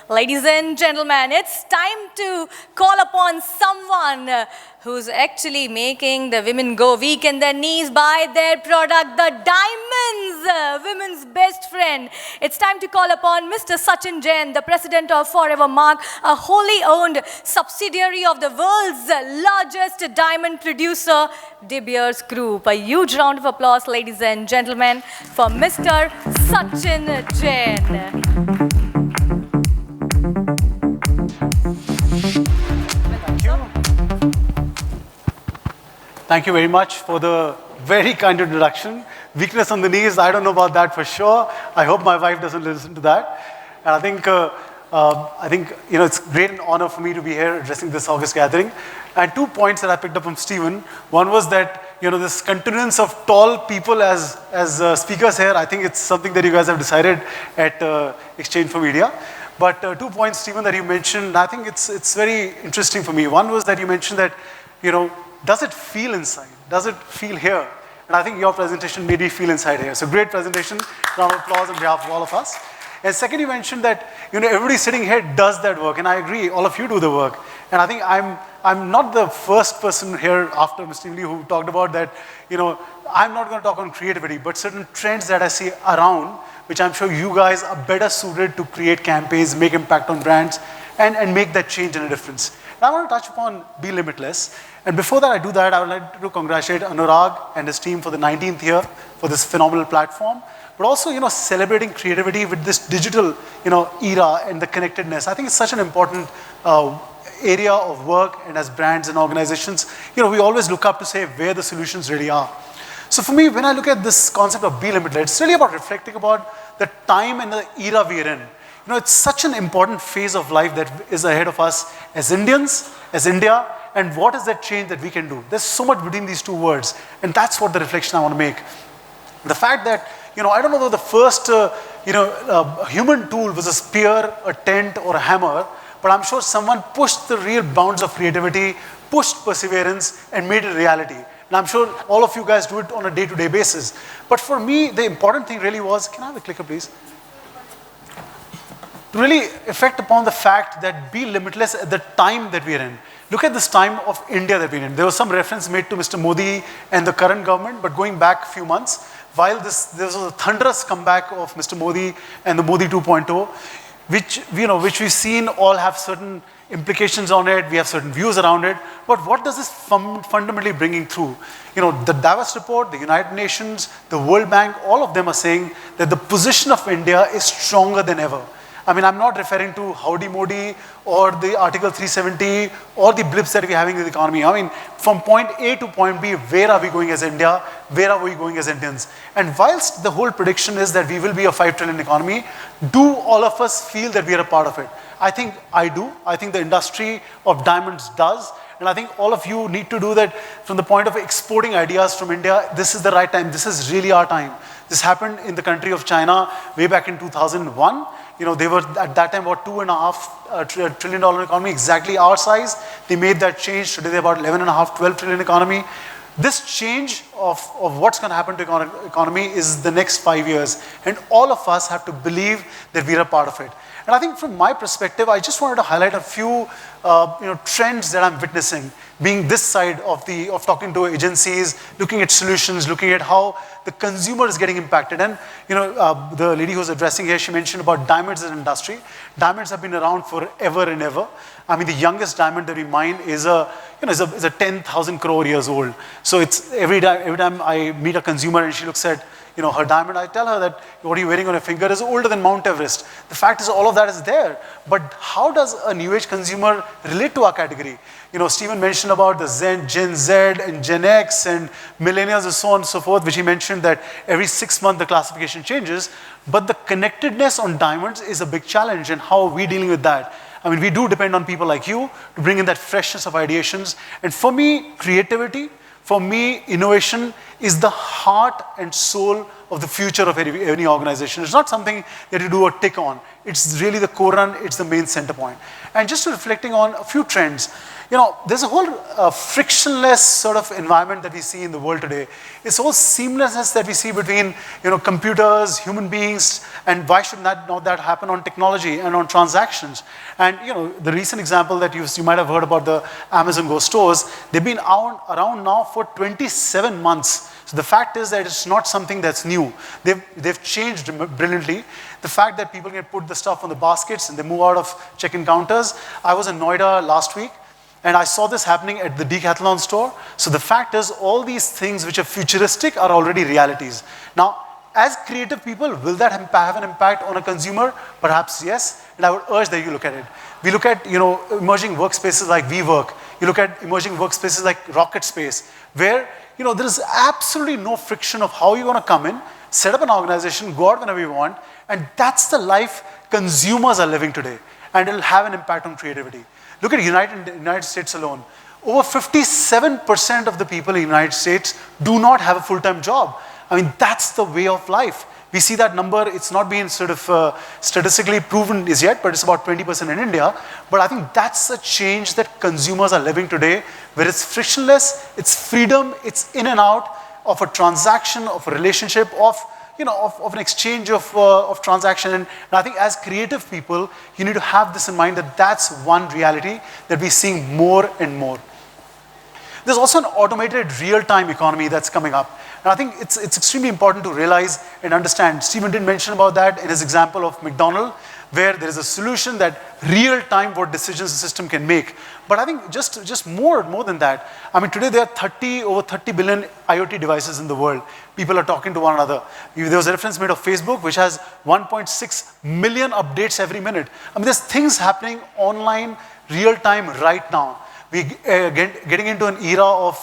Ladies and gentlemen, it's time to call upon someone who's actually making the women go weak in their knees by their product, the diamonds, women's best friend. It's time to call upon Mr. Sachin Jain, the president of Forevermark, a wholly owned subsidiary of the world's largest diamond producer, De Beers Group. A huge round of applause, ladies and gentlemen, for Mr. Sachin Jain. Thank you very much for the very kind introduction. Weakness on the knees, I don't know about that for sure. I hope my wife doesn't listen to that. And I think it's great and honor for me to be here addressing this August gathering. And 2 points that I picked up from Stephen. One was that this continuance of tall people as speakers here. I think it's something that you guys have decided at exchange4media. But 2 points, Stephen, that you mentioned. I think it's very interesting for me. One was that you mentioned that does it feel inside? Does it feel here? And I think your presentation made me feel inside here. So great presentation. Round of applause on behalf of all of us. And second, you mentioned that everybody sitting here does that work, and I agree. All of you do the work. And I think I'm not the first person here after Mr. Lee who talked about that. I'm not going to talk on creativity, but certain trends that I see around, which I'm sure you guys are better suited to create campaigns, make impact on brands, and make that change and a difference. And I want to touch upon Be Limitless. And before that I do that, I would like to congratulate Anurag and his team for the 19th year for this phenomenal platform. But also, celebrating creativity with this digital, era and the connectedness. I think it's such an important area of work, and as brands and organizations, we always look up to say where the solutions really are. So for me, when I look at this concept of Be Limitless, it's really about reflecting about the time and the era we're in. It's such an important phase of life that is ahead of us as Indians, as India, and what is that change that we can do? There's so much between these two words, and that's what the reflection I want to make. The fact that, I don't know whether the first, human tool was a spear, a tent, or a hammer, but I'm sure someone pushed the real bounds of creativity, pushed perseverance, and made it reality. And I'm sure all of you guys do it on a day-to-day basis. But for me, the important thing really was, can I have a clicker, please? To really affect upon the fact that be limitless at the time that we're in. Look at this time of India that we're in. There was some reference made to Mr. Modi and the current government, but going back a few months, while there was a thunderous comeback of Mr. Modi and the Modi 2.0, which we've seen all have certain implications on it, we have certain views around it, but what does this fundamentally bringing through? The Davos report, the United Nations, the World Bank, all of them are saying that the position of India is stronger than ever. I mean, I'm not referring to Howdy Modi or the Article 370 or the blips that we're having in the economy. I mean, from point A to point B, where are we going as India? Where are we going as Indians? And whilst the whole prediction is that we will be a 5 trillion economy, do all of us feel that we are a part of it? I think I do. I think the industry of diamonds does. And I think all of you need to do that from the point of exporting ideas from India. This is the right time. This is really our time. This happened in the country of China way back in 2001. They were at that time about $2.5 trillion economy, exactly our size. They made that change. Today they're about 11.5, 12 trillion economy. This change of what's going to happen to economy is the next 5 years. And all of us have to believe that we're a part of it. And I think from my perspective, I just wanted to highlight a few trends that I'm witnessing, being this side of talking to agencies, looking at solutions, looking at how the consumer is getting impacted. And the lady who's addressing here, she mentioned about diamonds as an industry. Diamonds have been around forever and ever. I mean, the youngest diamond that we mine is a 10,000 crore years old. So it's every time I meet a consumer and she looks at her diamond, I tell her that what you're wearing on your finger is older than Mount Everest. The fact is all of that is there. But how does a new age consumer relate to our category? Stephen mentioned about the Gen Z and Gen X and millennials and so on and so forth, which he mentioned that every 6 months the classification changes. But the connectedness on diamonds is a big challenge, and how are we dealing with that? I mean, we do depend on people like you to bring in that freshness of ideations. And for me, creativity, for me, innovation is the heart and soul of the future of any organization. It's not something that you do a tick on. It's really the core run, it's the main center point. And just reflecting on a few trends, There's a whole frictionless sort of environment that we see in the world today. It's all seamlessness that we see between, computers, human beings, and why should not that happen on technology and on transactions? And, the recent example that you might have heard about the Amazon Go stores, they've been around now for 27 months. So the fact is that it's not something that's new. They've changed brilliantly. The fact that people can put the stuff on the baskets and they move out of check-in counters. I was in Noida last week, and I saw this happening at the Decathlon store. So the fact is, all these things which are futuristic are already realities. Now, as creative people, will that have an impact on a consumer? Perhaps yes, and I would urge that you look at it. We look at, emerging workspaces like WeWork. You look at emerging workspaces like Rocket Space, where, there is absolutely no friction of how you're going to come in, set up an organization, go out whenever you want, and that's the life consumers are living today, and it'll have an impact on creativity. Look at United States alone. Over 57% of the people in the United States do not have a full-time job. I mean, that's the way of life. We see that number, it's not been sort of statistically proven as yet, but it's about 20% in India. But I think that's a change that consumers are living today, where it's frictionless, it's freedom, it's in and out of a transaction, of a relationship, of an exchange of transaction. And I think as creative people, you need to have this in mind, that that's one reality that we're seeing more and more. There's also an automated real-time economy that's coming up. And I think it's extremely important to realize and understand. Stephen did mention about that in his example of McDonald's, where there is a solution that real-time what decisions the system can make. But I think just more than that. I mean, today there are over 30 billion IoT devices in the world. People are talking to one another. There was a reference made of Facebook, which has 1.6 million updates every minute. I mean, there's things happening online, real-time right now. We're getting into an era of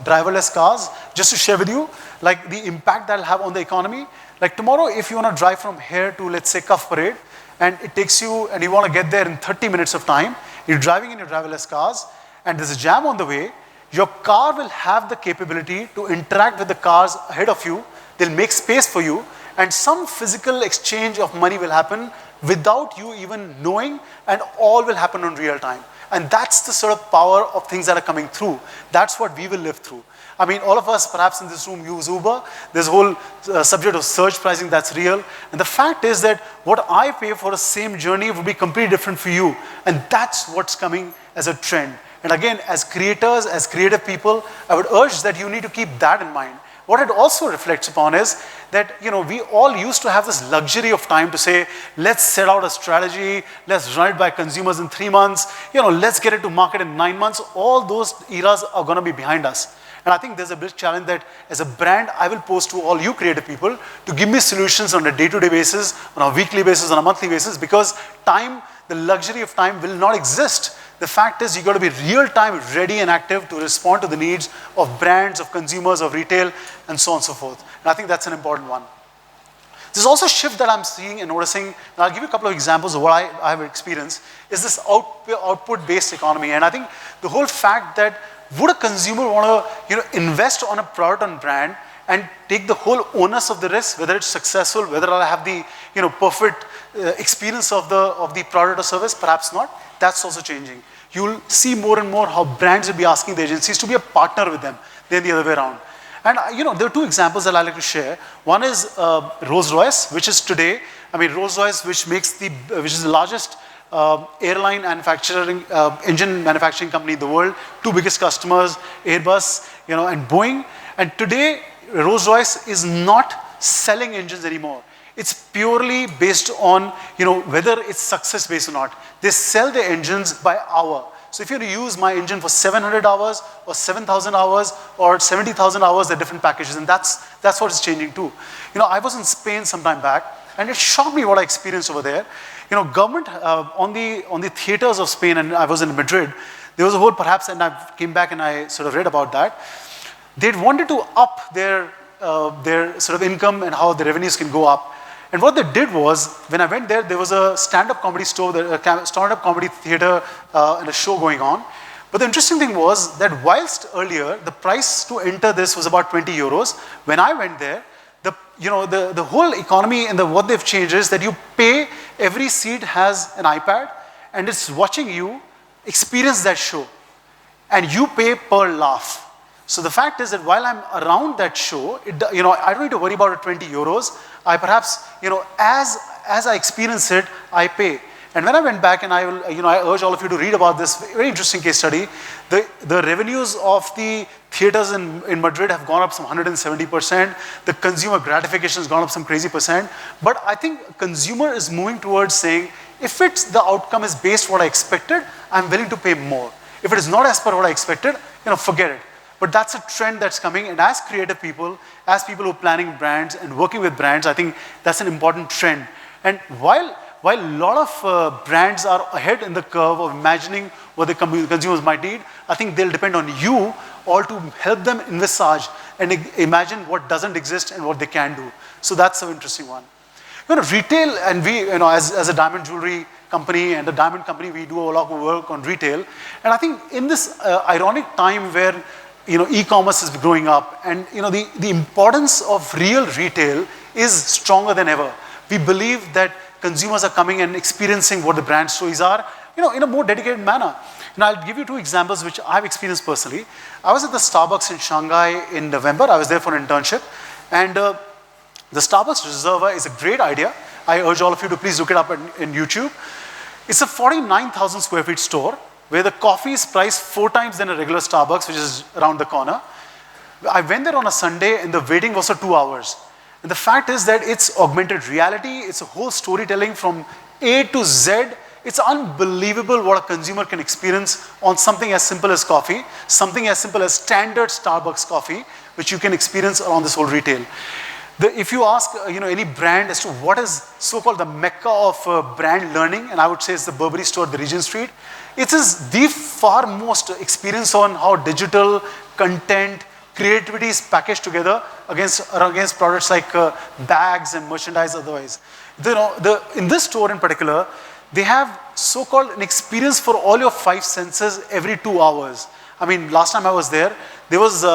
driverless cars. Just to share with you, like the impact that'll have on the economy. Like tomorrow, if you want to drive from here to, let's say, Cuff Parade, and it takes you, and you want to get there in 30 minutes of time, you're driving in your driverless cars, and there's a jam on the way, your car will have the capability to interact with the cars ahead of you. They'll make space for you, and some physical exchange of money will happen without you even knowing, and all will happen in real time. And that's the sort of power of things that are coming through. That's what we will live through. I mean, all of us perhaps in this room use Uber. There's a whole subject of surge pricing that's real. And the fact is that what I pay for the same journey will be completely different for you. And that's what's coming as a trend. And again, as creators, as creative people, I would urge that you need to keep that in mind. What it also reflects upon is that, we all used to have this luxury of time to say, let's set out a strategy, let's run it by consumers in 3 months, let's get it to market in 9 months. All those eras are going to be behind us. And I think there's a big challenge that as a brand, I will pose to all you creative people to give me solutions on a day-to-day basis, on a weekly basis, on a monthly basis, because time, the luxury of time will not exist. The fact is, you've got to be real-time ready and active to respond to the needs of brands, of consumers, of retail, and so on and so forth. And I think that's an important one. There's also a shift that I'm seeing and noticing, and I'll give you a couple of examples of what I have experienced, is this output-based economy. And I think the whole fact that would a consumer want to invest on a product and brand and take the whole onus of the risk, whether it's successful, whether I'll have the perfect experience of the product or service? Perhaps not. That's also changing. You'll see more and more how brands will be asking the agencies to be a partner with them than the other way around. And there are two examples that I like to share. One is Rolls-Royce, which is today, Rolls-Royce, which is the largest airline manufacturing, engine manufacturing company in the world. Two biggest customers, Airbus, and Boeing. And today, Rolls-Royce is not selling engines anymore. It's purely based on, whether it's success based or not. They sell their engines by hour. So if you use my engine for 700 hours or 7,000 hours or 70,000 hours, they're different packages. And that's what is changing too. I was in Spain some time back, and it shocked me what I experienced over there. Government on the theaters of Spain, and I was in Madrid, there was a whole perhaps, and I came back and I sort of read about that. They'd wanted to up their sort of income and how the revenues can go up. And what they did was, when I went there, there was a stand-up comedy store, a stand-up comedy theater and a show going on. But the interesting thing was that whilst earlier, the price to enter this was about 20 euros, when I went there, the whole economy and what they've changed is that you pay, every seat has an iPad, and it's watching you experience that show. and you pay per laugh. So the fact is that while I'm around that show, I don't need to worry about the 20 euros. I perhaps, as I experience it, I pay. And when I went back, and I urge all of you to read about this very interesting case study, the revenues of the theaters in Madrid have gone up some 170%. The consumer gratification has gone up some crazy percent. But I think consumer is moving towards saying, if the outcome is based on what I expected, I'm willing to pay more. If it is not as per what I expected, forget it. But that's a trend that's coming, and as creative people, as people who are planning brands and working with brands, I think that's an important trend. And while a lot of brands are ahead in the curve of imagining what the consumers might need, I think they'll depend on you all to help them envisage and imagine what doesn't exist and what they can do. So that's an interesting one. Retail, and we, as a diamond jewelry company and a diamond company, we do a lot of work on retail. And I think in this ironic time where e-commerce is growing up, and the importance of real retail is stronger than ever. We believe that consumers are coming and experiencing what the brand stories are, in a more dedicated manner. And I'll give you two examples which I've experienced personally. I was at the Starbucks in Shanghai in November. I was there for an internship, and the Starbucks Reserva is a great idea. I urge all of you to please look it up in YouTube. It's a 49,000 square feet store where the coffee is priced 4 times than a regular Starbucks, which is around the corner. I went there on a Sunday, and the waiting was for 2 hours. And the fact is that it's augmented reality, it's a whole storytelling from A to Z. It's unbelievable what a consumer can experience on something as simple as coffee, something as simple as standard Starbucks coffee, which you can experience around this whole retail. If you ask any brand as to what is so-called the mecca of brand learning, and I would say it's the Burberry store at the Regent Street, it is the far most experience on how digital content, creativity is packaged together against products like bags and merchandise otherwise. In this store in particular, they have so-called an experience for all your 5 senses every 2 hours. I mean, last time I was there was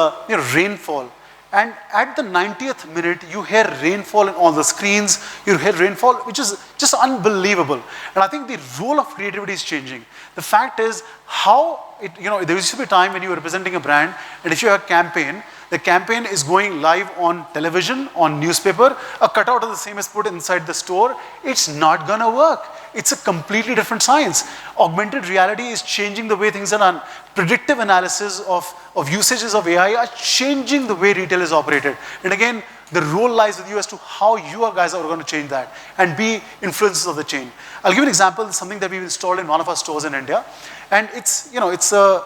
rainfall. And at the 90th minute, you hear rainfall on the screens, you hear rainfall, which is just unbelievable. And I think the role of creativity is changing. The fact is there used to be a time when you were representing a brand, and if you have a campaign, the campaign is going live on television, on newspaper, a cutout of the same is put inside the store, it's not gonna work. It's a completely different science. Augmented reality is changing the way things are done. Predictive analysis of usages of AI are changing the way retail is operated. And again, the role lies with you as to how you guys are going to change that and be influencers of the change. I'll give you an example, something that we've installed in one of our stores in India. And it's a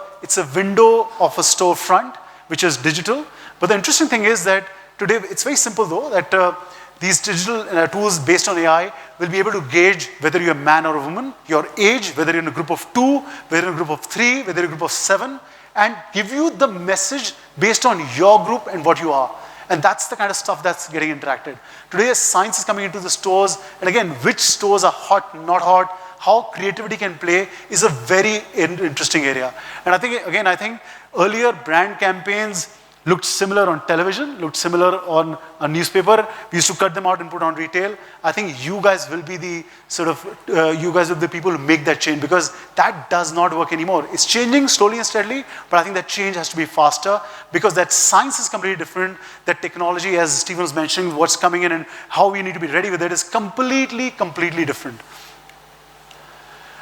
window of a storefront, which is digital. But the interesting thing is that today, it's very simple though, that these digital tools based on AI will be able to gauge whether you're a man or a woman, your age, whether you're in a group of 2, whether you're in a group of 3, whether you're in a group of 7, and give you the message based on your group and what you are. And that's the kind of stuff that's getting interacted. Today, as science is coming into the stores, and again, which stores are hot, not hot, how creativity can play is a very interesting area. And I think earlier brand campaigns looked similar on television, looked similar on a newspaper. We used to cut them out and put on retail. I think you guys will be the people who make that change, because that does not work anymore. It's changing slowly and steadily, but I think that change has to be faster, because that science is completely different. That technology, as Stephen was mentioning, what's coming in and how we need to be ready with it is completely different.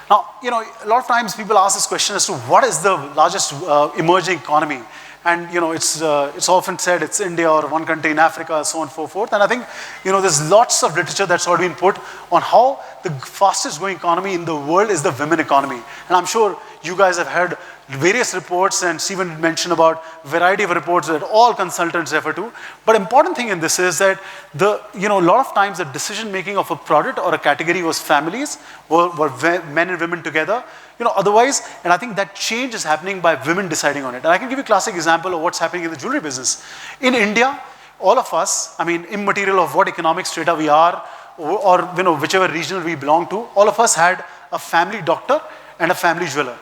Now, a lot of times people ask this question as to what is the largest emerging economy. And it's often said it's India or one country in Africa, so on and so forth. And I think there's lots of literature that's already been put on how the fastest growing economy in the world is the women economy. And I'm sure you guys have heard various reports, and Stephen mentioned about a variety of reports that all consultants refer to. But important thing in this is that a lot of times the decision making of a product or a category was families, were men and women together. Otherwise, and I think that change is happening by women deciding on it. And I can give you a classic example of what's happening in the jewelry business. In India, all of us, immaterial of what economic strata we are, or whichever region we belong to, all of us had a family doctor and a family jeweler.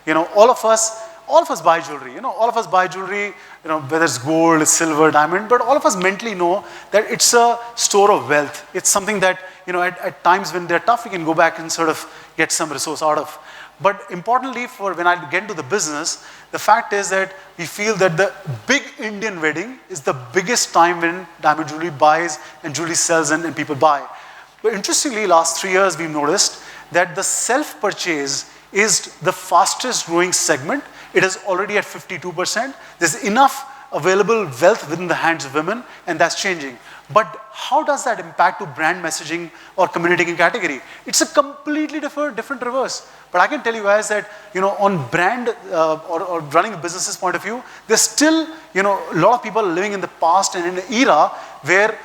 All of us buy jewelry. All of us buy jewelry, whether it's gold, silver, diamond, but all of us mentally know that it's a store of wealth. It's something that, at times when they're tough, we can go back and sort of get some resource out of. But importantly, for when I get into the business, the fact is that we feel that the big Indian wedding is the biggest time when diamond jewelry buys and jewelry sells and people buy. But interestingly, last 3 years we've noticed that the self-purchase is the fastest growing segment. It is already at 52%. There's enough available wealth within the hands of women, and that's changing. But how does that impact to brand messaging or communicating category? It's a completely different reverse. But I can tell you guys that, on brand or running a business's point of view, there's still, a lot of people living in the past and in an era where,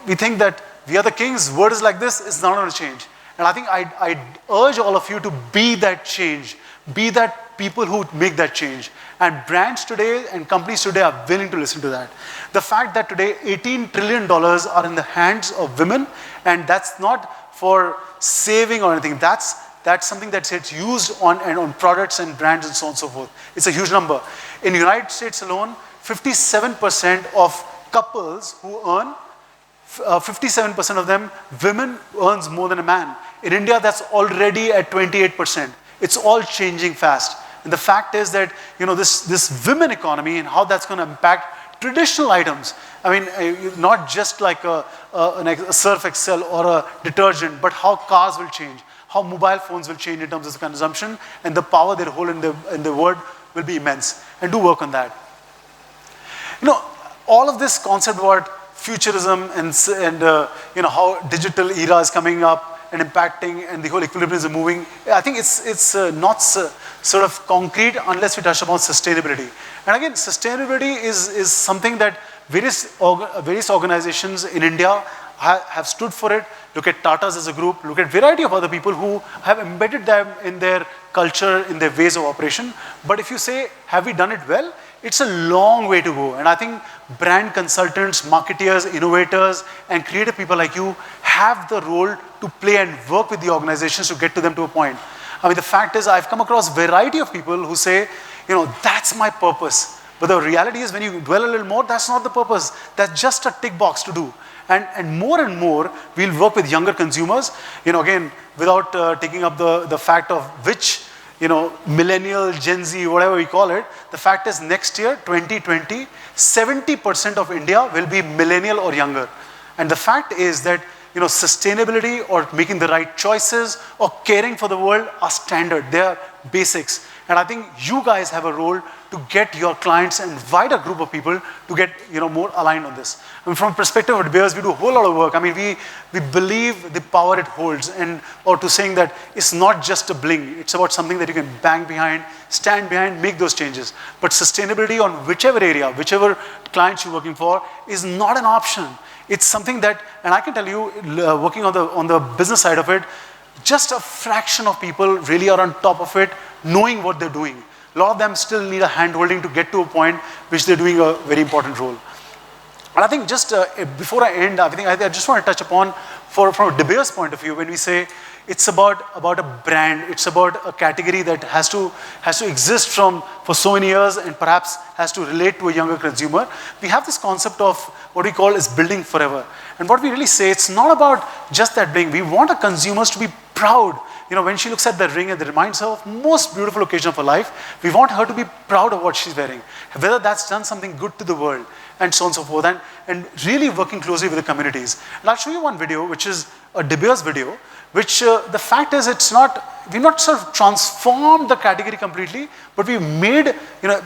we think that we are the kings, word is like this, it's not going to change. And I think I urge all of you to be that change, be that people who make that change. And brands today and companies today are willing to listen to that. The fact that today $18 trillion are in the hands of women, and that's not for saving or anything. That's something that gets used on products and brands and so on and so forth. It's a huge number. In the United States alone, 57% of couples who earn, 57% of them, women earns more than a man. In India, that's already at 28%. It's all changing fast. And the fact is that, this women economy and how that's going to impact traditional items. I mean, not just like a Surf Excel or a detergent, but how cars will change, how mobile phones will change in terms of the consumption, and the power they hold in the world will be immense. And do work on that. All of this concept about futurism and how digital era is coming up and impacting, and the whole equilibrium is moving. I think it's not sort of concrete unless we touch upon sustainability. And again, sustainability is something that various organizations in India have stood for it. Look at Tata's as a group, look at variety of other people who have embedded them in their culture, in their ways of operation. But if you say, have we done it well? It's a long way to go. And I think brand consultants, marketeers, innovators, and creative people like you have the role to play and work with the organizations to get to them to a point. I mean, the fact is, I've come across a variety of people who say, that's my purpose. But the reality is, when you dwell a little more, that's not the purpose. That's just a tick box to do. And more, we'll work with younger consumers. Again, without taking up the fact of which, millennial, Gen Z, whatever we call it, the fact is next year, 2020, 70% of India will be millennial or younger. And the fact is that, sustainability or making the right choices or caring for the world are standard. They are basics. And I think you guys have a role to get your clients and wider group of people to get more aligned on this. I mean, from perspective of De Beers, we do a whole lot of work. I mean, we believe the power it holds, or to saying that it's not just a bling. It's about something that you can bang behind, stand behind, make those changes. But sustainability on whichever area, whichever clients you're working for, is not an option. It's something that, and I can tell you, working on the business side of it, just a fraction of people really are on top of it, knowing what they're doing. A lot of them still need a hand-holding to get to a point which they're doing a very important role. And I think just before I end, I just want to touch upon, from a De Beers point of view, when we say it's about a brand, it's about a category that has to exist for so many years and perhaps has to relate to a younger consumer. We have this concept of what we call is building forever. And what we really say, it's not about just that bling. We want our consumers to be proud. When she looks at the ring, it reminds her of most beautiful occasion of her life. We want her to be proud of what she's wearing, whether that's done something good to the world, and so on and so forth, and really working closely with the communities. And I'll show you one video, which is a De Beers video, which the fact is we've not sort of transformed the category completely, but we've made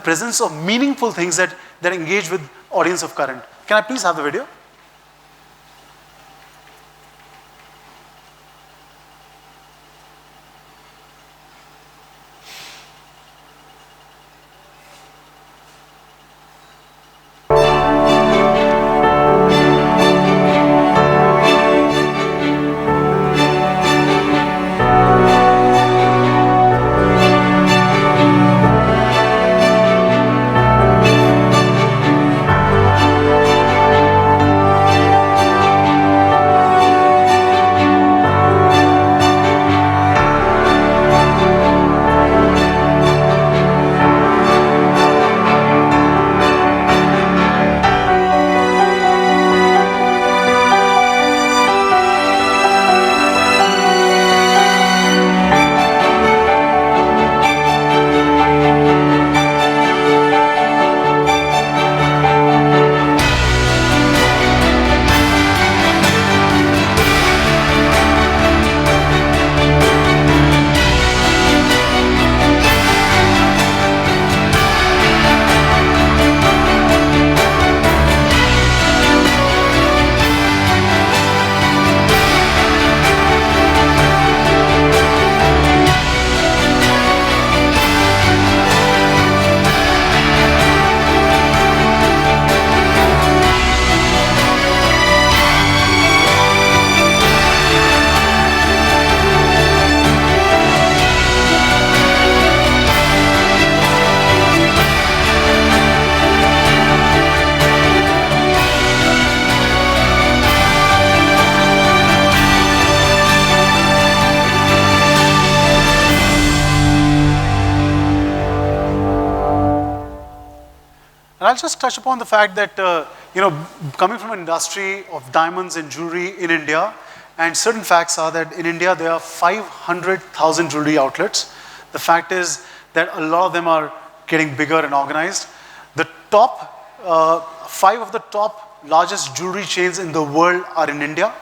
presence of meaningful things that engage with audience of current. Can I please have the video? I'll just touch upon the fact that, coming from an industry of diamonds and jewelry in India, and certain facts are that in India there are 500,000 jewelry outlets. The fact is that a lot of them are getting bigger and organized. The top, 5 of the top largest jewelry chains in the world are in India.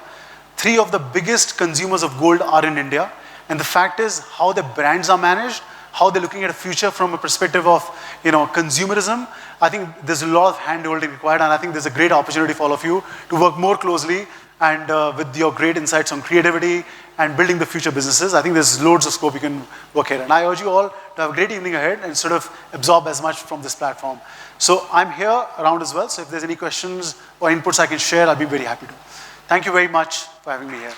3 of the biggest consumers of gold are in India. And the fact is how the brands are managed, how they're looking at a future from a perspective of, consumerism. I think there's a lot of hand-holding required, and I think there's a great opportunity for all of you to work more closely and with your great insights on creativity and building the future businesses. I think there's loads of scope you can work here. And I urge you all to have a great evening ahead and sort of absorb as much from this platform. So I'm here around as well, so if there's any questions or inputs I can share, I'll be very happy to. Thank you very much for having me here.